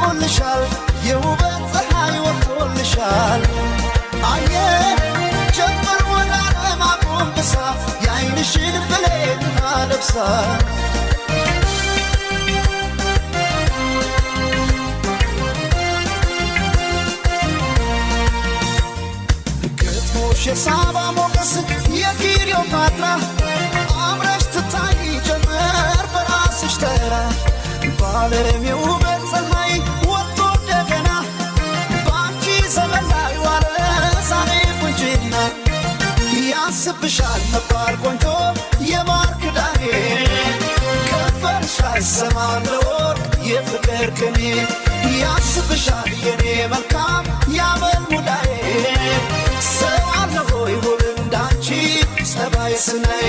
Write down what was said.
ወጥቶልሻል የውበት ፀሐይ ወጥቶልሻል አየ ጀምር ወዳለም አጎንብሳ የዓይንሽን ብሌን አለብሳ ግጥሞሽ የሳባ ሞገስ የክሊዮፓትራ አምረሽ ትታይ ጀመር በራስሽ ተራ ባለም የውበት ፀሐይ ወጥቶ እንደገና በአንቺ ዘመን ላይ ዋለ ዛሬ ቁንጅና ያስብሻል ነባር ቆንጆ የማር ክዳኔ ከንፈርሽ አይሰማም ለወርቅ የፍቅር ቅኔ ያስብሻል የኔ መልካም ያመል ሙዳዬ ሰው አለ ሆይ ውብ እንዳንቺ ጸባይ ስናይ